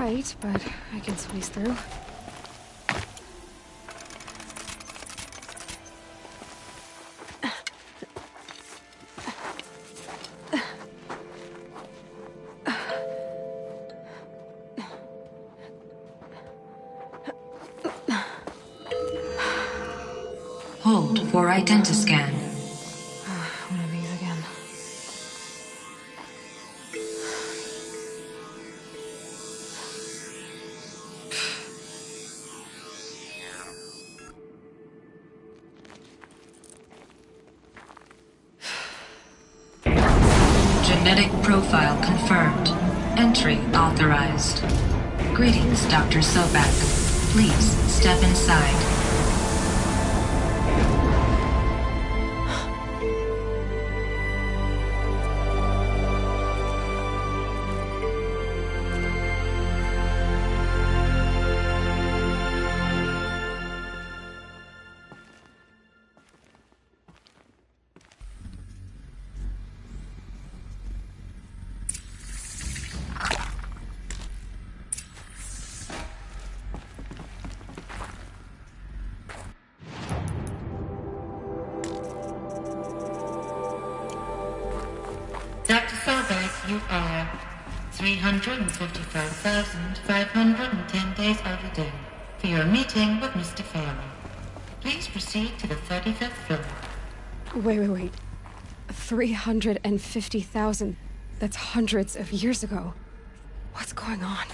tight, but I can squeeze through. Hold for identiscan. One of these again. Genetic profile confirmed. Entry authorized. Greetings, Dr. Sobak. Please step inside. Dr. Sobak, you are 355,510 days overdue for your meeting with Mr. Farrell. Please proceed to the 35th floor. Wait. 350,000. That's hundreds of years ago. What's going on?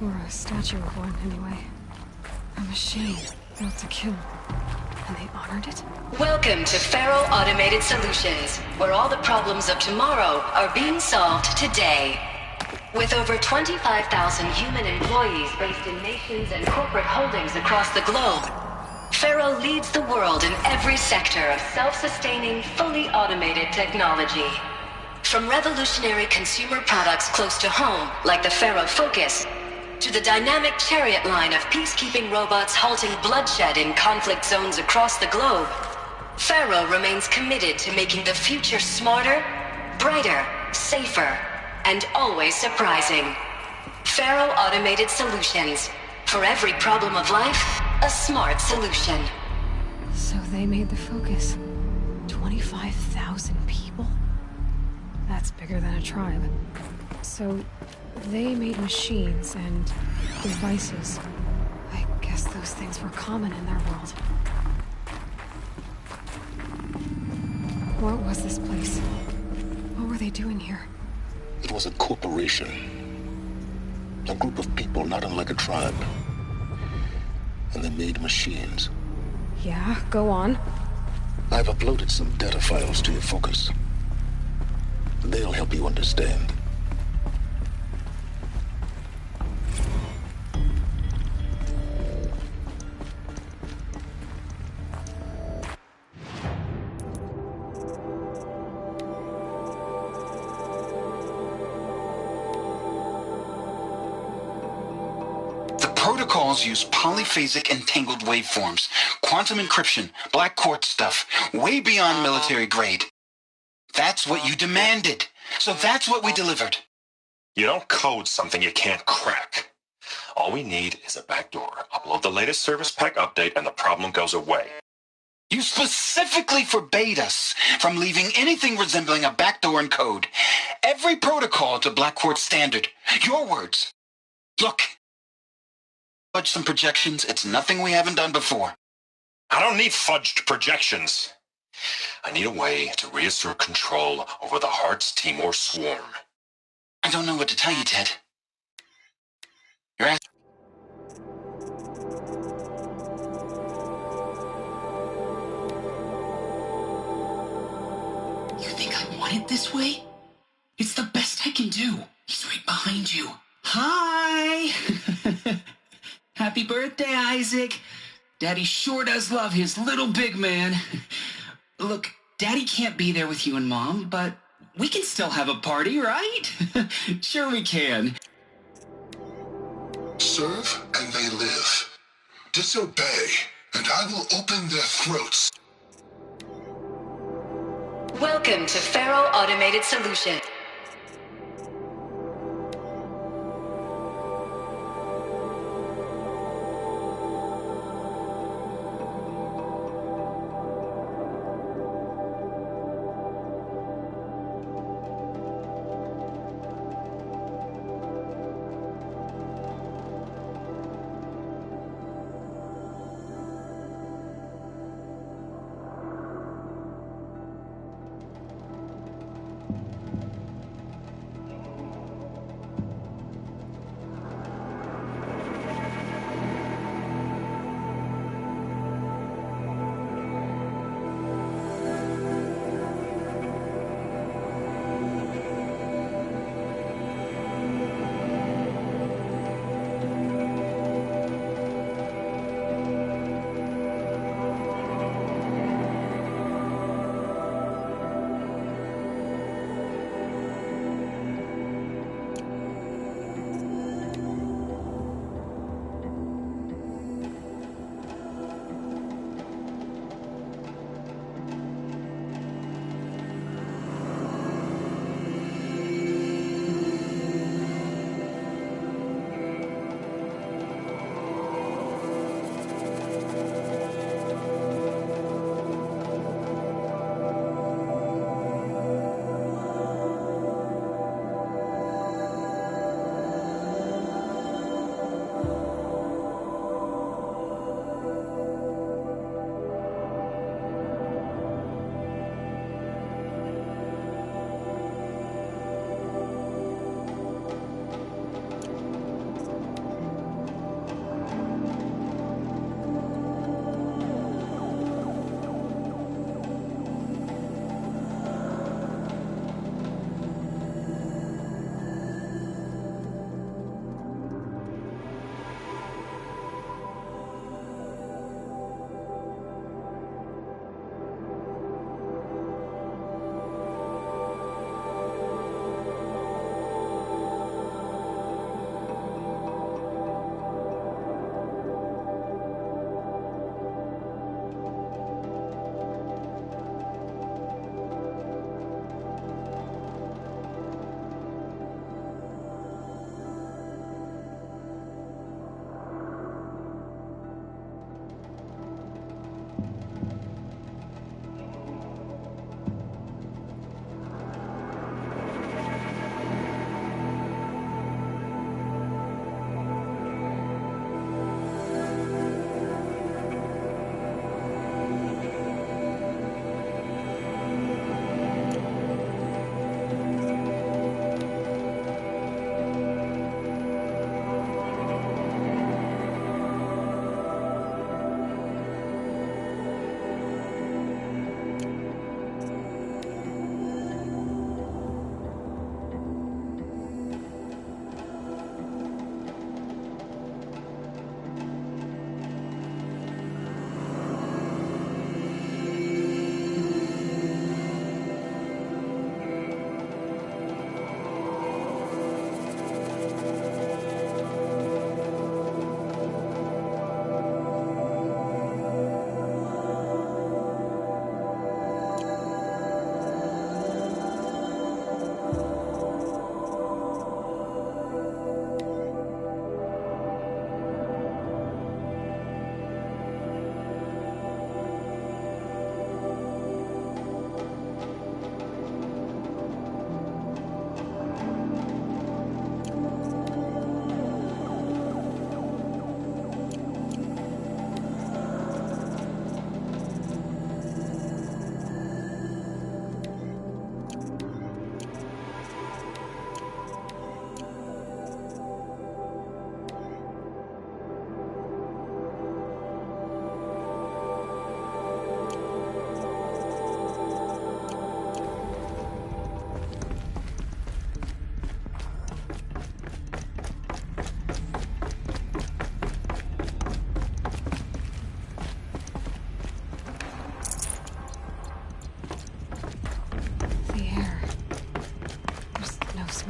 Or a statue of one, anyway. A machine built to kill. And they honored it? Welcome to Faro Automated Solutions, where all the problems of tomorrow are being solved today. With over 25,000 human employees based in nations and corporate holdings across the globe, Faro leads the world in every sector of self-sustaining, fully automated technology. From revolutionary consumer products close to home, like the Faro Focus, to the dynamic chariot line of peacekeeping robots halting bloodshed in conflict zones across the globe, Faro remains committed to making the future smarter, brighter, safer, and always surprising. Faro Automated Solutions. For every problem of life, a smart solution. So they made the Focus. 25,000 people? That's bigger than a tribe. So they made machines and devices. I guess those things were common in their world. What was this place? What were they doing here? It was a corporation. A group of people not unlike a tribe. and they made machines. Yeah, go on. I've uploaded some data files to your focus. They'll help you understand. Protocols use polyphasic entangled waveforms, quantum encryption, black quartz stuff, way beyond military grade. That's what you demanded. So that's what we delivered. You don't code something you can't crack. All we need is a backdoor. Upload the latest service pack update and the problem goes away. You specifically forbade us from leaving anything resembling a backdoor in code. Every protocol to black quartz standard. Your words. Look. Fudge some projections. It's nothing we haven't done before. I don't need fudged projections. I need a way to reassert control over the Hearts Timor swarm. I don't know what to tell you, Ted. You're asking. You think I want it this way? It's the best I can do. He's right behind you. Hi! Happy birthday, Isaac. Daddy sure does love his little big man. Look, Daddy can't be there with you and Mom, but we can still have a party, right? Sure we can. Serve and they live. Disobey, and I will open their throats. Welcome to Faro Automated Solution.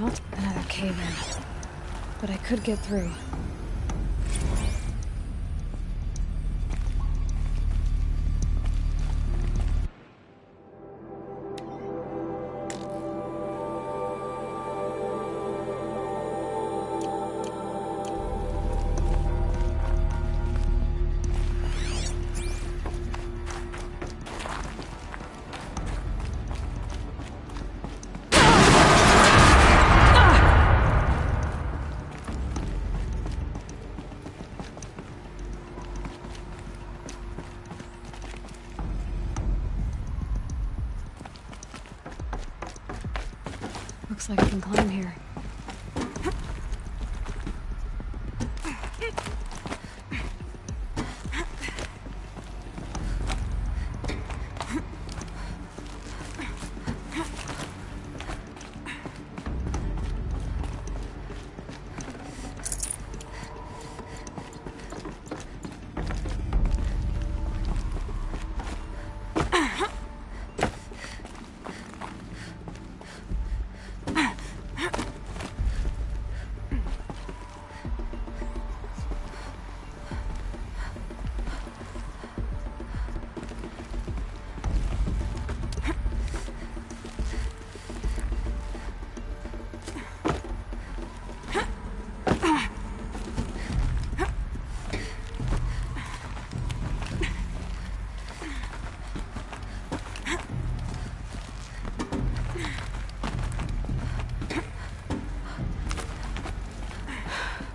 Well, another cave-in. But I could get through. Looks like I can climb here.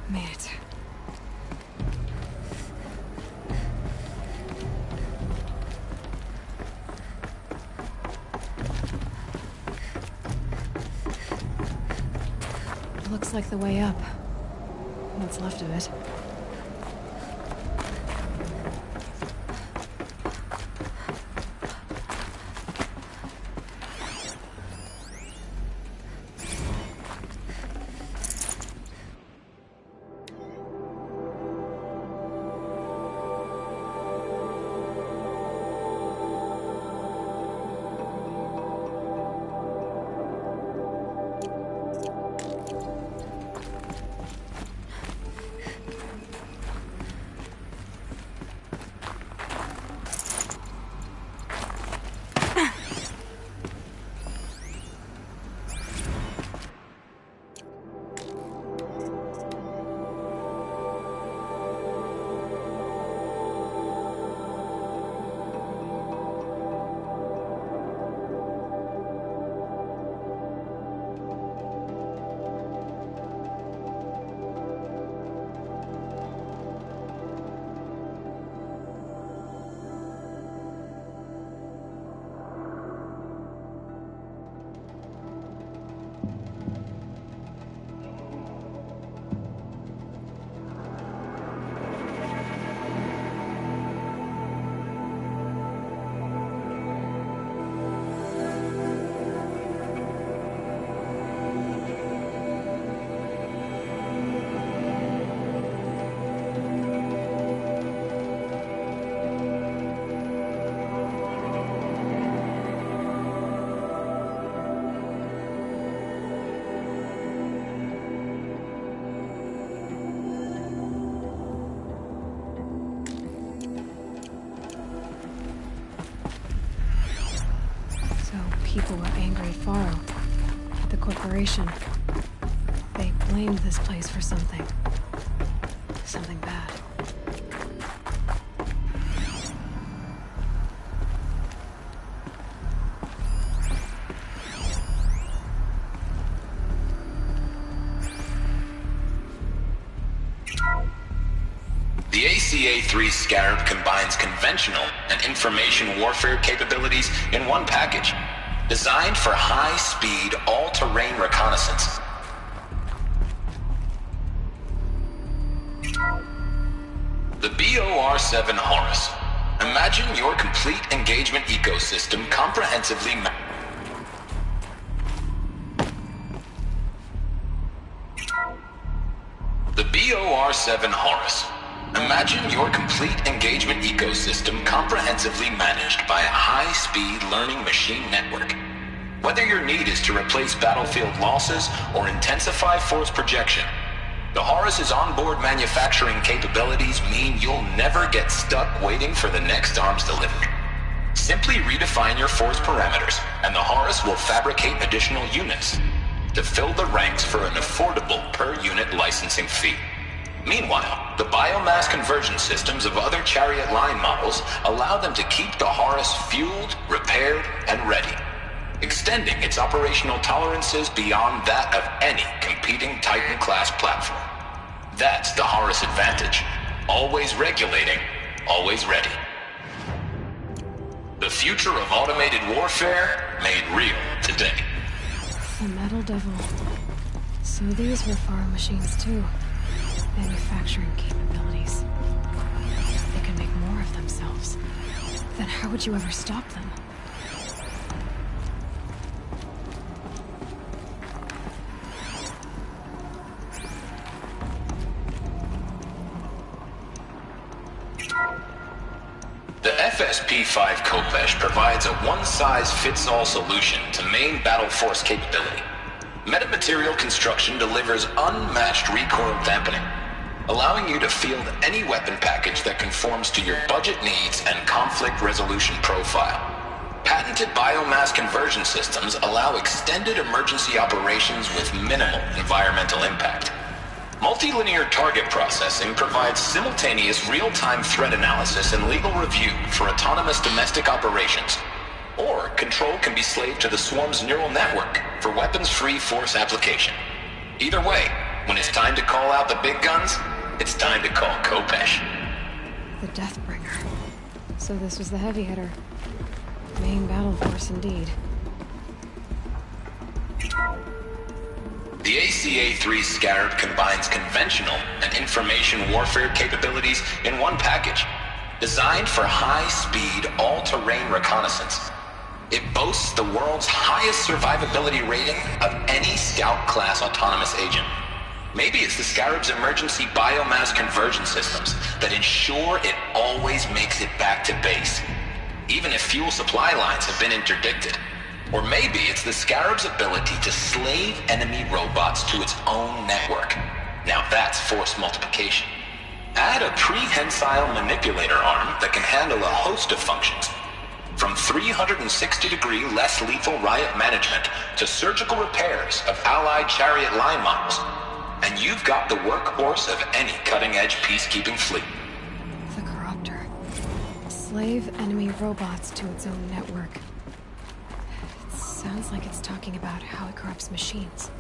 Made it. Looks like the way up. What's left of it. People were angry at Faro, at the corporation. They blamed this place for something. Something bad. The ACA-3 Scarab combines conventional and information warfare capabilities in one package. Designed for high-speed, all-terrain reconnaissance. The BOR-7 Horus. Imagine your complete engagement ecosystem comprehensively The BOR-7 Horus. Imagine your complete engagement ecosystem comprehensively managed by a high-speed learning machine network. Whether your need is to replace battlefield losses or intensify force projection, the Horus's onboard manufacturing capabilities mean you'll never get stuck waiting for the next arms delivery. Simply redefine your force parameters, and the Horus will fabricate additional units to fill the ranks for an affordable per-unit licensing fee. Meanwhile, the biomass conversion systems of other Chariot line models allow them to keep the Horus fueled, repaired, and ready, extending its operational tolerances beyond that of any competing Titan-class platform. That's the Horus advantage. Always regulating, always ready. The future of automated warfare made real today. The Metal Devil. So these were Faro machines too. Manufacturing capabilities. They can make more of themselves. Then how would you ever stop them? The FSP-5 Kopesh provides a one-size-fits-all solution to main battle force capability. Metamaterial construction delivers unmatched recoil dampening, allowing you to field any weapon package that conforms to your budget needs and conflict resolution profile. Patented biomass conversion systems allow extended emergency operations with minimal environmental impact. Multilinear target processing provides simultaneous real-time threat analysis and legal review for autonomous domestic operations. Or control can be slaved to the swarm's neural network for weapons-free force application. Either way, when it's time to call out the big guns, it's time to call Kopesh. The Deathbringer. So this was the heavy hitter. Main battle force indeed. The ACA-3 Scarab combines conventional and information warfare capabilities in one package, designed for high-speed, all-terrain reconnaissance. It boasts the world's highest survivability rating of any Scout-class autonomous agent. Maybe it's the Scarab's emergency biomass conversion systems that ensure it always makes it back to base, even if fuel supply lines have been interdicted. Or maybe it's the Scarab's ability to slave enemy robots to its own network. Now that's force multiplication. Add a prehensile manipulator arm that can handle a host of functions, from 360-degree less lethal riot management to surgical repairs of allied Chariot line models, and you've got the workhorse of any cutting-edge peacekeeping fleet. The Corruptor. Slave enemy robots to its own network. Sounds like it's talking about how it corrupts machines.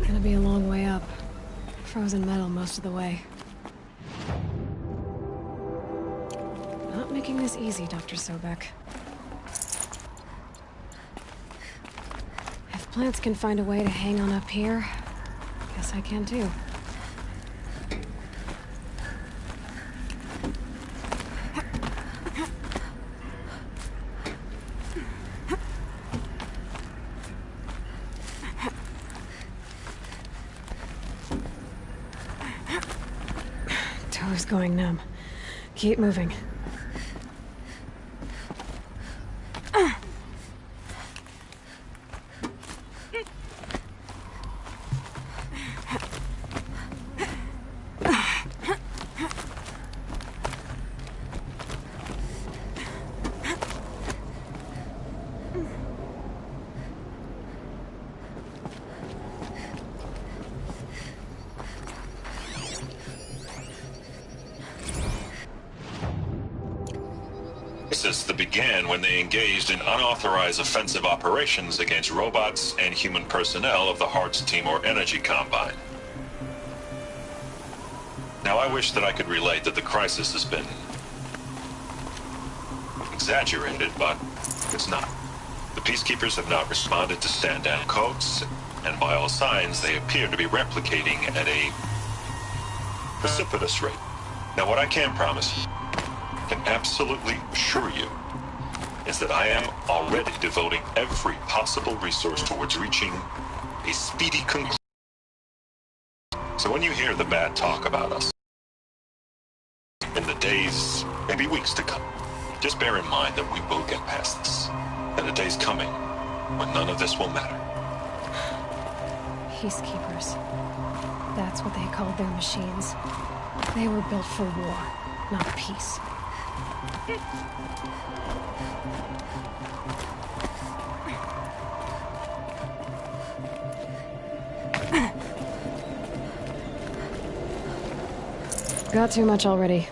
Gonna be a long way up. Frozen metal most of the way. Not making this easy, Dr. Sobek. If plants can find a way to hang on up here, guess I can too. Toe's going numb. Keep moving. That began when they engaged in unauthorized offensive operations against robots and human personnel of the Hearts Timor Energy Combine. Now, I wish that I could relate that the crisis has been exaggerated, but it's not. The Peacekeepers have not responded to stand-down codes, and by all signs, they appear to be replicating at a precipitous rate. Now, what I can promise can absolutely assure you is that I am already devoting every possible resource towards reaching a speedy conclusion. So when you hear the bad talk about us in the days, maybe weeks to come, just bear in mind that we will get past this. And the day's coming when none of this will matter. Peacekeepers. That's what they called their machines. They were built for war, not peace. Got too much already.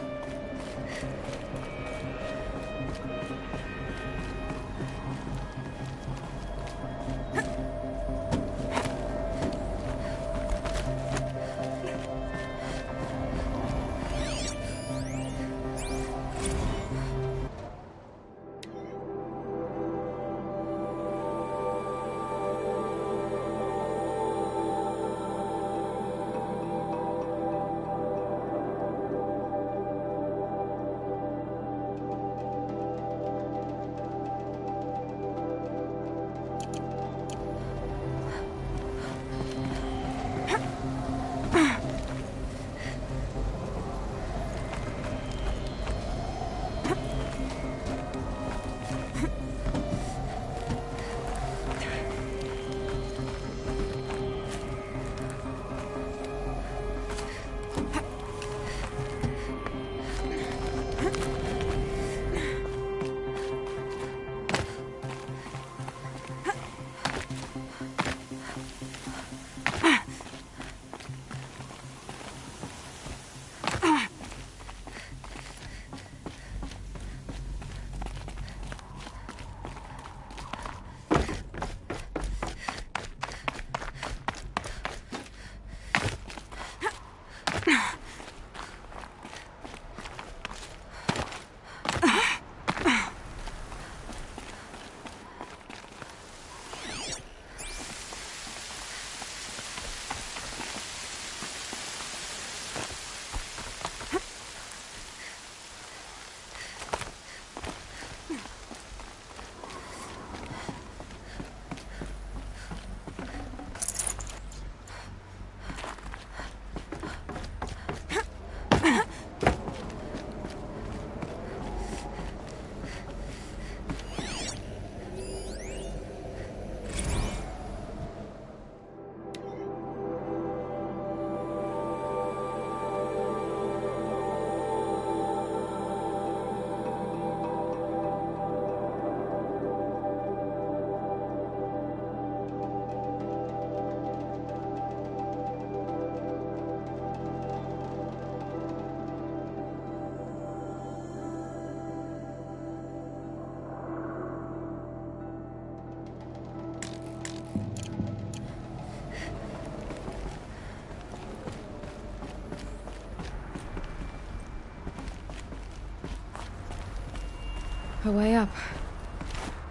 A way up.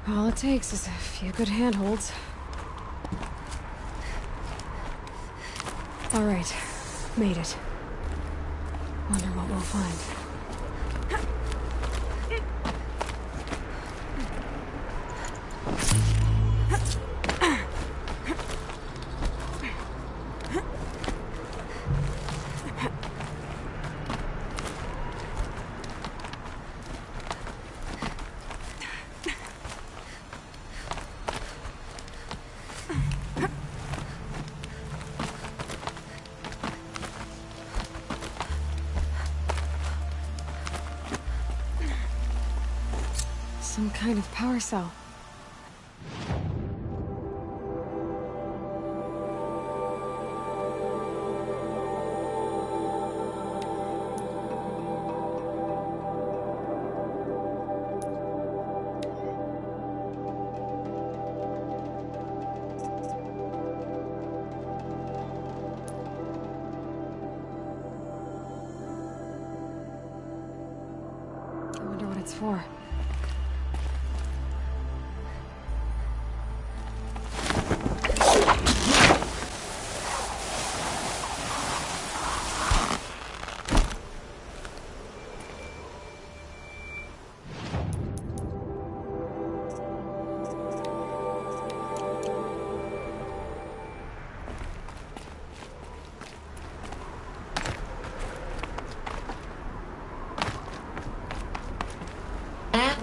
All it takes is a few good handholds. All right, made it. Wonder what we'll find. Some kind of power cell. I wonder what it's for.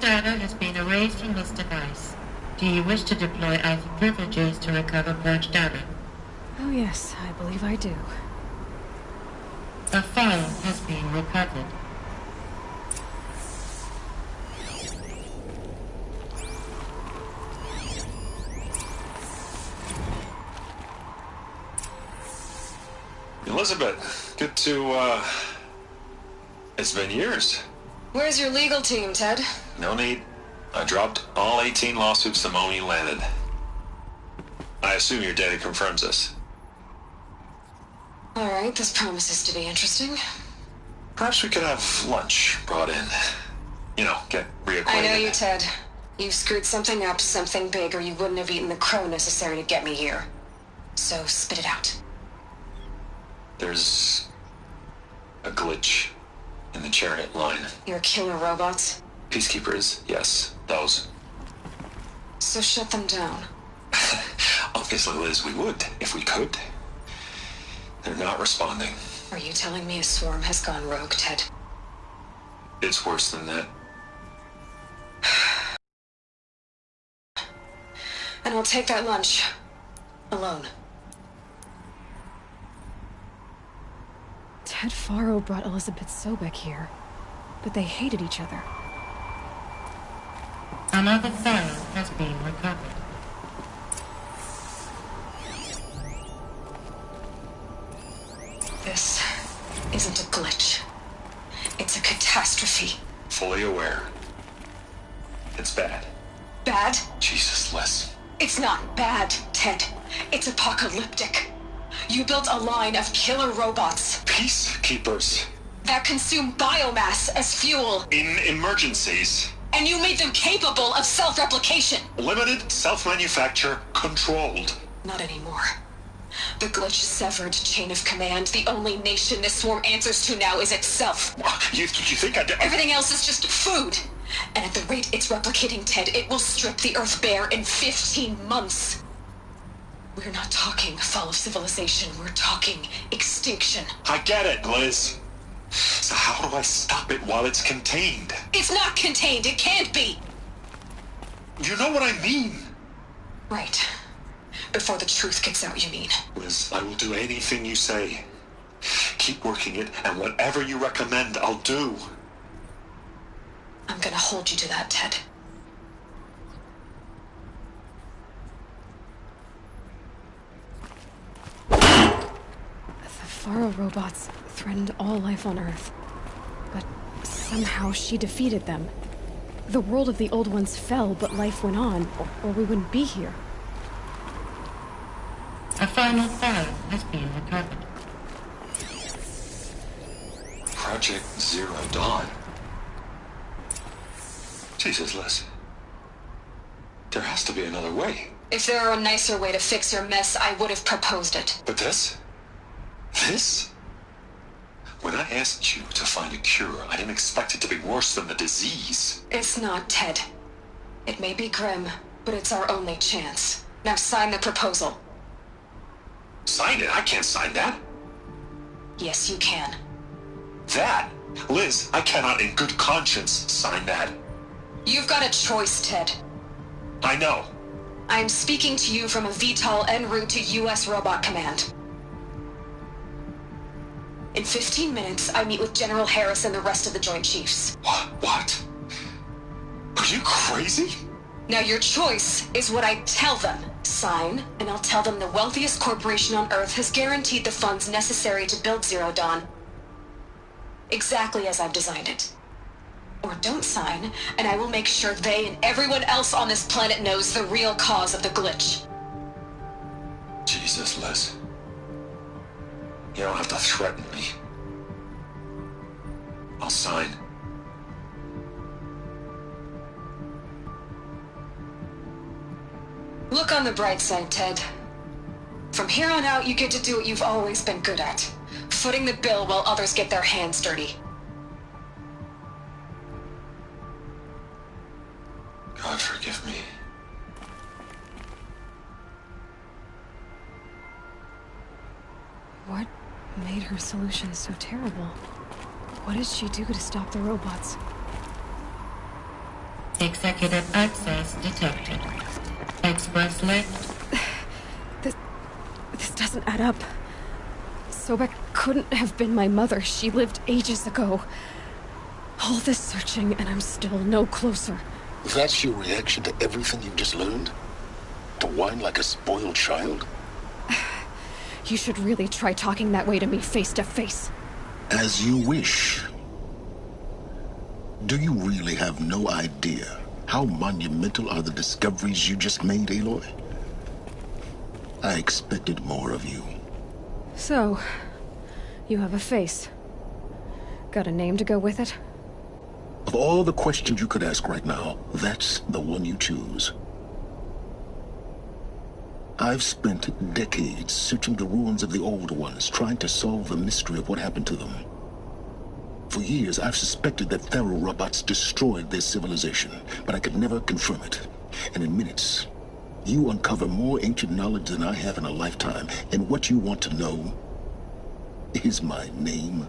data has been erased from this device. Do you wish to deploy alpha privileges to recover purged data? Oh yes, I believe I do. A file has been recovered. Elizabeth, good to, it's been years. Where's your legal team, Ted? No need. I dropped all 18 lawsuits the moment you landed. I assume your data confirms this. Alright, this promises to be interesting. Perhaps we could have lunch brought in. You know, get reacquainted. I know you, Ted. You've screwed something up, something big, or you wouldn't have eaten the crow necessary to get me here. So, spit it out. There's a glitch in the chariot line. Your killer robots? Peacekeepers, yes, those. So shut them down. Obviously, Liz, we would, if we could. They're not responding. Are you telling me a swarm has gone rogue, Ted? It's worse than that. And I'll take that lunch. Alone. Ted Faro brought Elizabeth Sobek here, but they hated each other. Another file has been recovered. This isn't a glitch. It's a catastrophe. Fully aware. It's bad. Bad? Jesus, Liz. It's not bad, Ted. It's apocalyptic. You built a line of killer robots. Peacekeepers. That consume biomass as fuel. In emergencies. And you made them capable of self-replication. Limited, self-manufacture, controlled. Not anymore. The glitch severed chain of command. The only nation this swarm answers to now is itself. You think I did? Everything else is just food. And at the rate it's replicating, Ted, it will strip the Earth bare in 15 months. We're not talking fall of civilization. We're talking extinction. I get it, Liz. So how do I stop it while it's contained? It's not contained. It can't be. You know what I mean. Right. Before the truth gets out, you mean? Liz, I will do anything you say. Keep working it, and whatever you recommend, I'll do. I'm gonna hold you to that, Ted. The Faro robots threatened all life on Earth. But somehow she defeated them. The world of the old ones fell, but life went on, or we wouldn't be here. A final file has been recovered. Project Zero Dawn. Jesus, Liz. There has to be another way. If there were a nicer way to fix your mess, I would have proposed it. But this? This? When I asked you to find a cure, I didn't expect it to be worse than the disease. It's not, Ted. It may be grim, but it's our only chance. Now sign the proposal. Sign it? I can't sign that. Yes, you can. That? Liz, I cannot in good conscience sign that. You've got a choice, Ted. I know. I'm speaking to you from a VTOL en route to U.S. Robot Command. In 15 minutes, I meet with General Harris and the rest of the Joint Chiefs. What? Are you crazy? Now your choice is what I tell them. Sign, and I'll tell them the wealthiest corporation on Earth has guaranteed the funds necessary to build Zero Dawn. Exactly as I've designed it. Or don't sign, and I will make sure they and everyone else on this planet knows the real cause of the glitch. Jesus, Liz. You don't have to threaten me. I'll sign. Look on the bright side, Ted. From here on out, you get to do what you've always been good at. Footing the bill while others get their hands dirty. God forgive me. What made her solution so terrible? What did she do to stop the robots? Executive access detected. Express lift. This doesn't add up. Sobek couldn't have been my mother. She lived ages ago. All this searching, and I'm still no closer. That's your reaction to everything you've just learned? To whine like a spoiled child? You should really try talking that way to me face to face. As you wish. Do you really have no idea how monumental are the discoveries you just made, Aloy? I expected more of you. So, you have a face. Got a name to go with it? Of all the questions you could ask right now, that's the one you choose. I've spent decades searching the ruins of the old ones, trying to solve the mystery of what happened to them. For years, I've suspected that Faro robots destroyed their civilization, but I could never confirm it. And in minutes, you uncover more ancient knowledge than I have in a lifetime, and what you want to know is my name.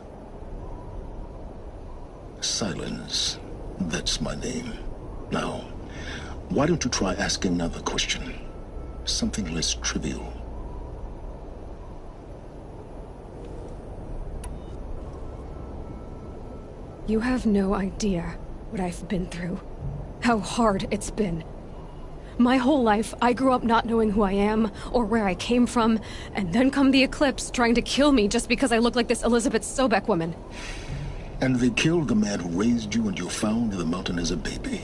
Silence. That's my name. Now, why don't you try asking another question? Something less trivial. You have no idea what I've been through. How hard it's been. My whole life, I grew up not knowing who I am, or where I came from, and then come the Eclipse trying to kill me just because I look like this Elizabeth Sobek woman. And they killed the man who raised you and you found in the mountain as a baby.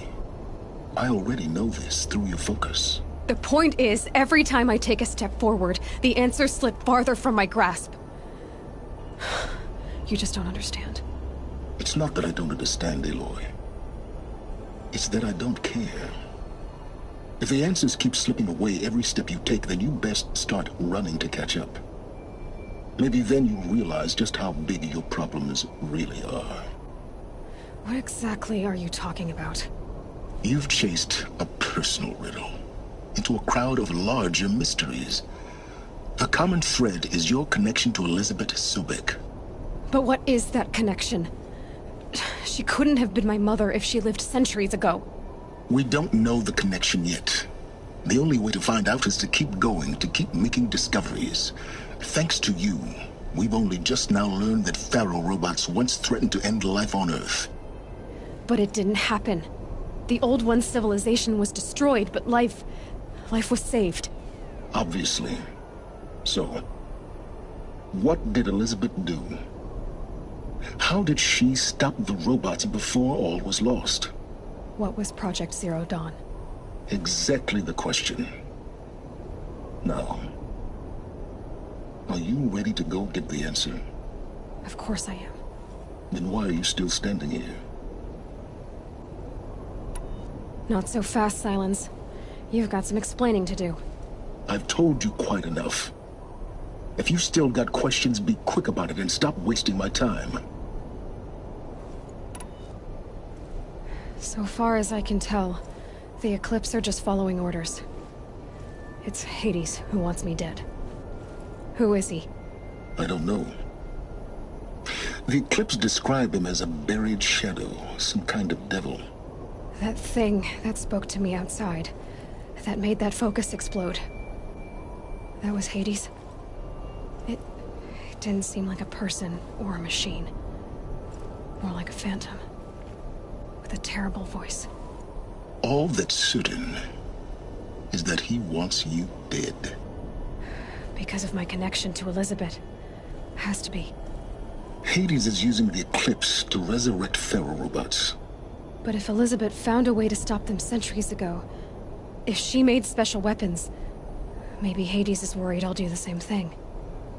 I already know this through your focus. The point is, every time I take a step forward, the answers slip farther from my grasp. You just don't understand. It's not that I don't understand, Aloy. It's that I don't care. If the answers keep slipping away every step you take, then you best start running to catch up. Maybe then you'll realize just how big your problems really are. What exactly are you talking about? You've chased a personal riddle into a crowd of larger mysteries. The common thread is your connection to Elizabeth Sobek. But what is that connection? She couldn't have been my mother if she lived centuries ago. We don't know the connection yet. The only way to find out is to keep going, to keep making discoveries. Thanks to you, we've only just now learned that Faro robots once threatened to end life on Earth. But it didn't happen. The old one's civilization was destroyed, but life was saved. Obviously. So, what did Elizabeth do? How did she stop the robots before all was lost? What was Project Zero Dawn? Exactly the question. Now, are you ready to go get the answer? Of course I am. Then why are you still standing here? Not so fast, Silence. You've got some explaining to do. I've told you quite enough. If you've still got questions, be quick about it and stop wasting my time. So far as I can tell, the Eclipse are just following orders. It's Hades who wants me dead. Who is he? I don't know. The Eclipse describe him as a buried shadow, some kind of devil. That thing that spoke to me outside, that made that focus explode. That was Hades? It didn't seem like a person or a machine. More like a phantom. With a terrible voice. All that's certain is that he wants you dead. Because of my connection to Elizabeth. Has to be. Hades is using the Eclipse to resurrect Faro robots. But if Elizabeth found a way to stop them centuries ago, if she made special weapons, maybe Hades is worried I'll do the same thing.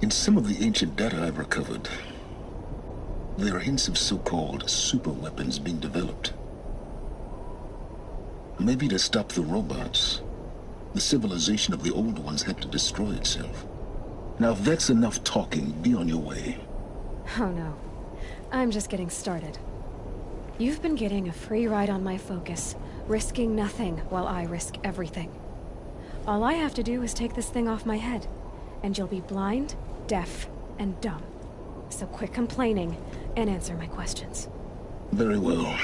In some of the ancient data I've recovered, there are hints of so-called super weapons being developed. Maybe to stop the robots, the civilization of the old ones had to destroy itself. Now if that's enough talking, be on your way. Oh no. I'm just getting started. You've been getting a free ride on my focus, risking nothing while I risk everything. All I have to do is take this thing off my head, and you'll be blind, deaf, and dumb. So quit complaining and answer my questions. Very well.